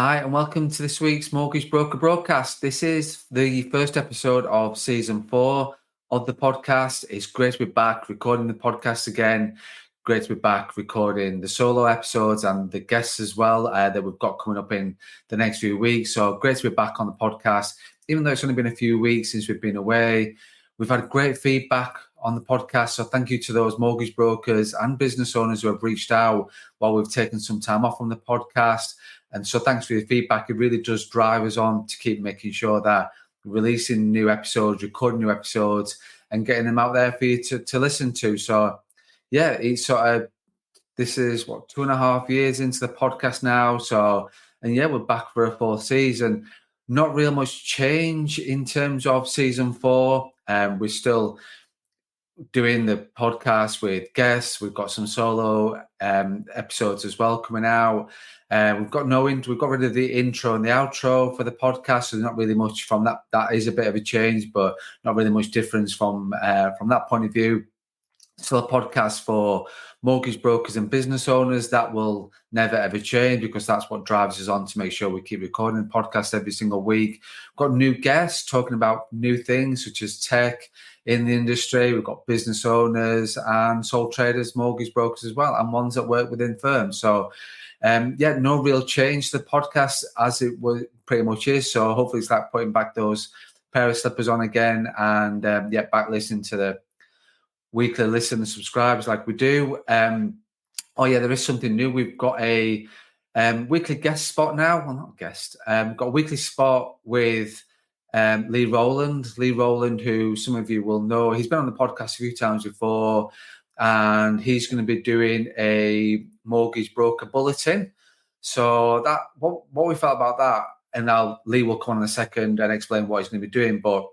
Hi, and welcome to this week's Mortgage Broker Broadcast. This is the first episode of season 4 of the podcast. It's great to be back recording the podcast again. Great to be back recording the solo episodes and the guests as well that we've got coming up in the next few weeks. So great to be back on the podcast, even though it's only been a few weeks since we've been away. We've had great feedback on the podcast. So thank you to those mortgage brokers and business owners who have reached out while we've taken some time off from the podcast. And so thanks for your feedback. It really does drive us on to keep making sure that we're releasing new episodes, recording new episodes, and getting them out there for you to listen to. So, yeah, it's this is 2.5 years into the podcast now. So, and yeah, we're back for a 4th season. Not real much change in terms of season 4. We're still doing the podcast with guests. We've got some solo episodes as well coming out. We've got rid of the intro and the outro for the podcast, so not really much from that. That is a bit of a change, but not really much difference from that point of view. Still a podcast for mortgage brokers and business owners. That will never ever change because that's what drives us on to make sure we keep recording podcasts every single week. We've got new guests talking about new things such as tech in the industry. We've got business owners and sole traders, mortgage brokers as well, and ones that work within firms. So no real change to the podcast as it was pretty much is. So hopefully it's like putting back those pair of slippers on again and back listening to the weekly listen and subscribers like we do. There is something new. We've got a weekly guest spot now. Well, not guest. Got a weekly spot with Lee Rowland. Lee Rowland, who some of you will know. He's been on the podcast a few times before, and he's going to be doing a Mortgage Broker Bulletin. So that what we felt about that, and now Lee will come on in a second and explain what he's going to be doing, but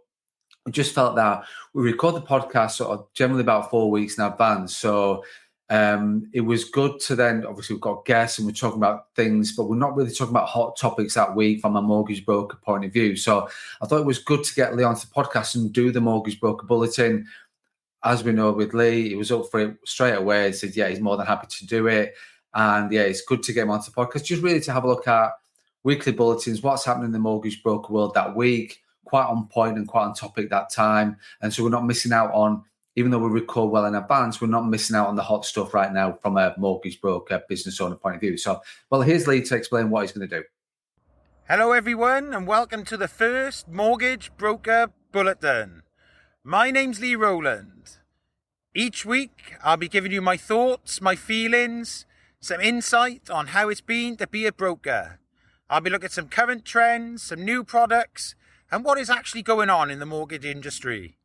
we just felt that we record the podcast sort of generally about 4 weeks in advance. So it was good to then, obviously we've got guests and we're talking about things, but we're not really talking about hot topics that week from a mortgage broker point of view. So I thought it was good to get Lee onto the podcast and do the Mortgage Broker Bulletin. As we know with Lee, he was up for it straight away. He said, yeah, he's more than happy to do it. And yeah, it's good to get him onto the podcast, just really to have a look at weekly bulletins, what's happening in the mortgage broker world that week. Quite on point and quite on topic that time. And so we're not missing out on, even though we record well in advance, we're not missing out on the hot stuff right now from a mortgage broker, business owner point of view. So, well, here's Lee to explain what he's going to do. Hello, everyone, and welcome to the first Mortgage Broker Bulletin. My name's Lee Rowland. Each week, I'll be giving you my thoughts, my feelings, some insight on how it's been to be a broker. I'll be looking at some current trends, some new products, and what is actually going on in the mortgage industry.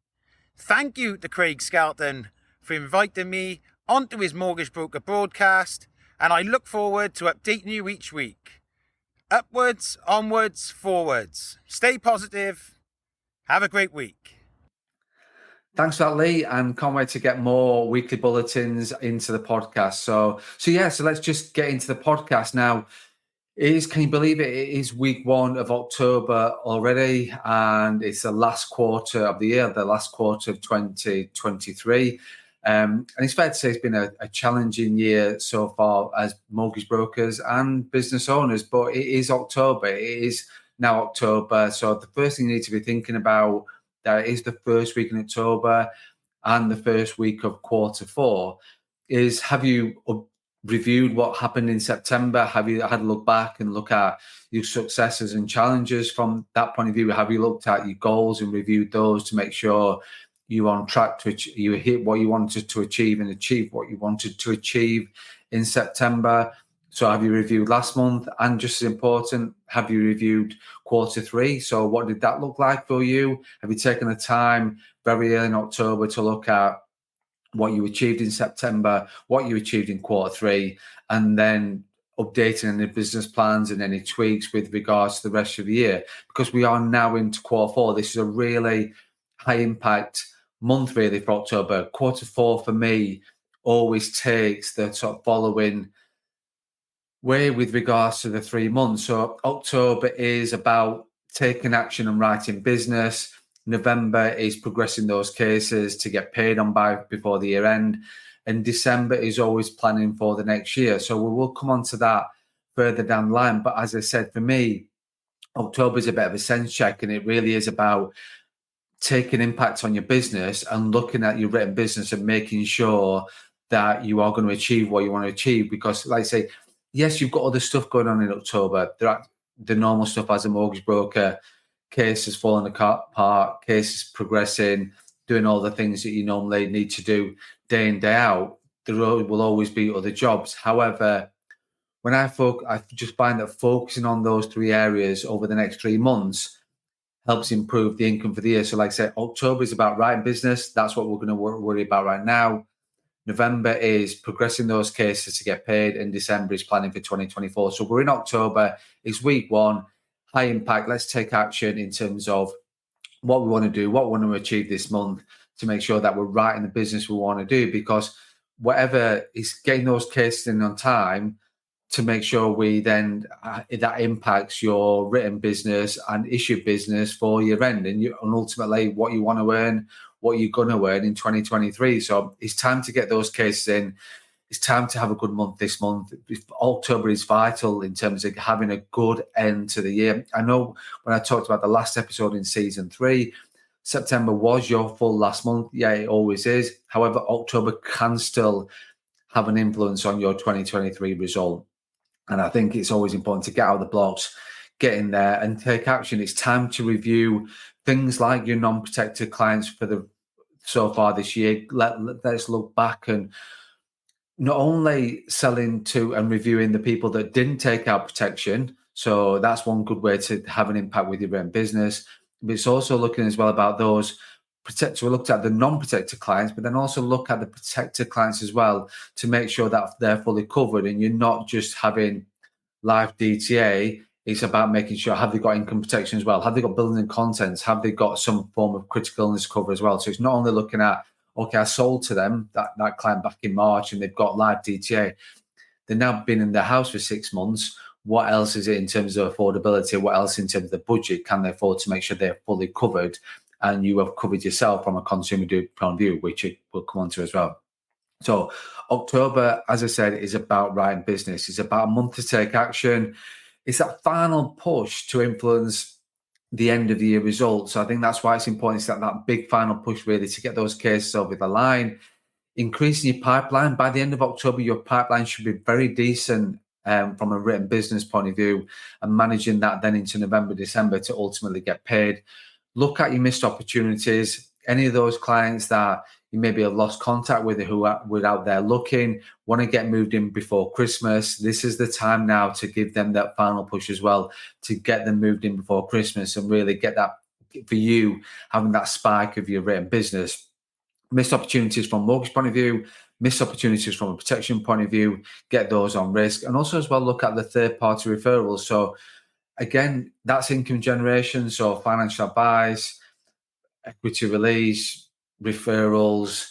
Thank you to Craig Skelton for inviting me onto his Mortgage Broker broadcast, and I look forward to updating you each week. Upwards, onwards, forwards. Stay positive. Have a great week. Thanks for that, Lee, and can't wait to get more weekly bulletins into the podcast. So let's just get into the podcast now. Can you believe it? It is week 1 of October already, and it's the last quarter of the year, the last quarter of 2023. And it's fair to say it's been a challenging year so far as mortgage brokers and business owners, but it is October. It is now October. So the first thing you need to be thinking about is the first week in October and the first week of quarter 4 is, have you reviewed what happened in September? Have you had a look back and look at your successes and challenges from that point of view? Have you looked at your goals and reviewed those to make sure you're on track to you hit what you wanted to achieve and achieve what you wanted to achieve in September? So have you reviewed last month? And just as important, have you reviewed quarter 3? So what did that look like for you? Have you taken the time very early in October to look at what you achieved in September, what you achieved in quarter 3, and then updating any business plans and any tweaks with regards to the rest of the year? Because we are now into quarter 4. This is a really high impact month really for October. Quarter 4 for me always takes the sort of following way with regards to the 3 months. So October is about taking action and writing business. November is progressing those cases to get paid on before the year end. And December is always planning for the next year. So we will come on to that further down the line. But as I said, for me, October is a bit of a sense check, and it really is about taking impact on your business and looking at your written business and making sure that you are going to achieve what you want to achieve. Because, like I say, yes, you've got other stuff going on in October. There are the normal stuff as a mortgage broker, cases falling apart, cases progressing, doing all the things that you normally need to do day in, day out. There will always be other jobs. However, when I just find that focusing on those three areas over the next 3 months helps improve the income for the year. So like I said, October is about writing business. That's what we're going to worry about right now. November is progressing those cases to get paid, and December is planning for 2024. So we're in October. It's week 1, high impact. Let's take action in terms of what we want to do, what we want to achieve this month to make sure that we're writing the business we want to do, because whatever is getting those cases in on time to make sure we then that impacts your written business and issue business for year end, and ultimately what you want to earn, what you're going to earn in 2023. So it's time to get those cases in. It's time to have a good month this month. October is vital in terms of having a good end to the year. I know when I talked about the last episode in season 3, September was your full last month. Yeah, it always is. However, October can still have an influence on your 2023 result. And I think it's always important to get out of the blocks, get in there and take action. It's time to review things like your non-protected clients for so far this year. Let's look back and not only selling to and reviewing the people that didn't take out protection. So that's one good way to have an impact with your own business. But it's also looking as well about those protected. We looked at the non-protected clients, but then also look at the protected clients as well to make sure that they're fully covered and you're not just having live DTA. It's about making sure, have they got income protection as well? Have they got building and contents? Have they got some form of critical illness cover as well? So it's not only looking at, okay, I sold to them, that client back in March, and they've got live DTA. They've now been in their house for 6 months. What else is it in terms of affordability? What else in terms of the budget can they afford to make sure they're fully covered? And you have covered yourself from a consumer point of view, which we'll come on to as well. So October, as I said, is about writing business. It's about a month to take action. It's that final push to influence the end of the year results. So I think that's why it's important. It's that big final push really to get those cases over the line, increasing your pipeline. By the end of October, your pipeline should be very decent from a written business point of view, and managing that then into November, December to ultimately get paid. Look at your missed opportunities. Any of those clients that you maybe have lost contact with who were out there looking, want to get moved in before Christmas. This is the time now to give them that final push as well, to get them moved in before Christmas and really get that, for you, having that spike of your written business. Missed opportunities from a mortgage point of view, missed opportunities from a protection point of view, get those on risk. And also as well, look at the third-party referrals. So again, that's income generation. So financial advice, equity release, referrals,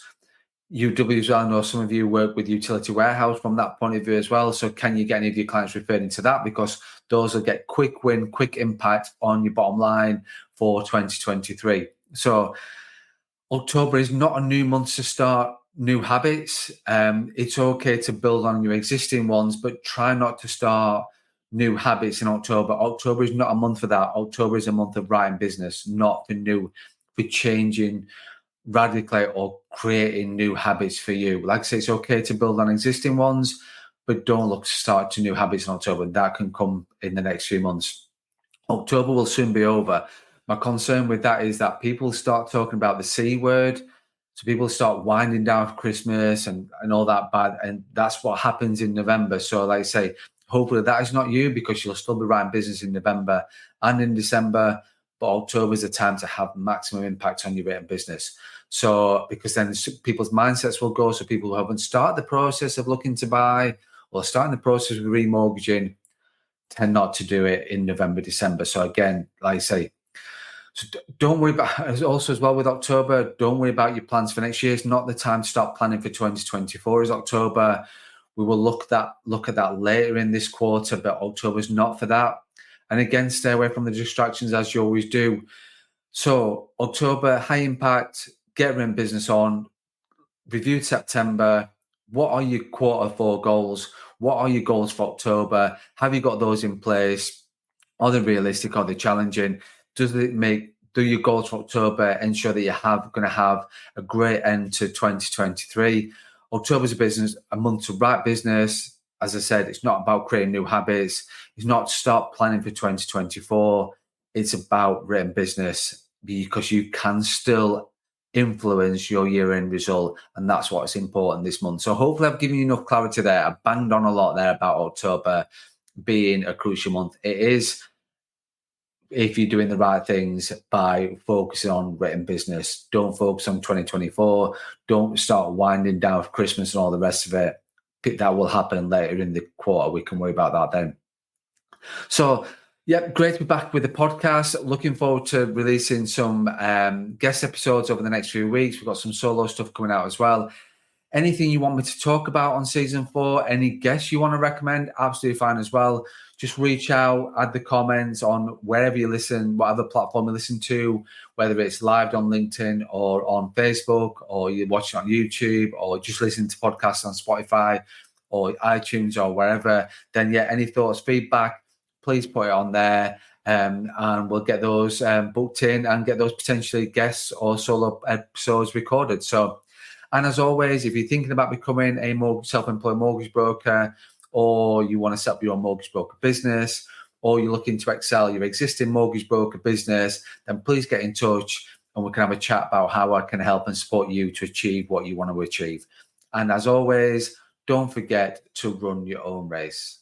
UW as well. I know some of you work with Utility Warehouse from that point of view as well. So can you get any of your clients referred into that? Because those will get quick win, quick impact on your bottom line for 2023. So October is not a new month to start new habits. It's okay to build on your existing ones, but try not to start new habits in October. October is not a month for that. October is a month of writing business, not for changing radically or creating new habits for you. Like I say, it's okay to build on existing ones, but don't look to start to new habits in October. That can come in the next few months. October will soon be over. My concern with that is that people start talking about the C word. So people start winding down for Christmas and all that bad. And that's what happens in November. So like I say, hopefully that is not you, because you'll still be writing business in November and in December. But October is the time to have maximum impact on your written business. So because then people's mindsets will go. So people who haven't started the process of looking to buy or starting the process of remortgaging tend not to do it in November, December. So again, like I say, so don't worry about, also as well with October, don't worry about your plans for next year. It's not the time to start planning for 2024 is October. We will look at that later in this quarter, but October is not for that. And again, stay away from the distractions as you always do. So October, high impact, get written business on, reviewed September, what are your quarter four goals? What are your goals for October? Have you got those in place? Are they realistic? Are they challenging? Do your goals for October ensure that you're going to have a great end to 2023? October's a month to write business. As I said, it's not about creating new habits. It's not to start planning for 2024. It's about written business, because you can still influence your year-end result, and that's what's important this month. So hopefully I've given you enough clarity there. I banged on a lot there about October being a crucial month. It is, if you're doing the right things by focusing on written business. Don't focus on 2024. Don't start winding down for Christmas and all the rest of it. That will happen later in the quarter. We can worry about that then. So, yeah, great to be back with the podcast. Looking forward to releasing some guest episodes over the next few weeks. We've got some solo stuff coming out as well. Anything you want me to talk about on season 4, any guests you want to recommend, absolutely fine as well. Just reach out, add the comments on wherever you listen, whatever platform you listen to, whether it's live on LinkedIn or on Facebook, or you're watching on YouTube, or just listening to podcasts on Spotify or iTunes or wherever. Then, yeah, any thoughts, feedback, please put it on there. And we'll get those booked in and get those potentially guests or solo episodes recorded. And as always, if you're thinking about becoming a self-employed mortgage broker, or you want to set up your own mortgage broker business, or you're looking to excel your existing mortgage broker business, then please get in touch and we can have a chat about how I can help and support you to achieve what you want to achieve. And as always, don't forget to run your own race.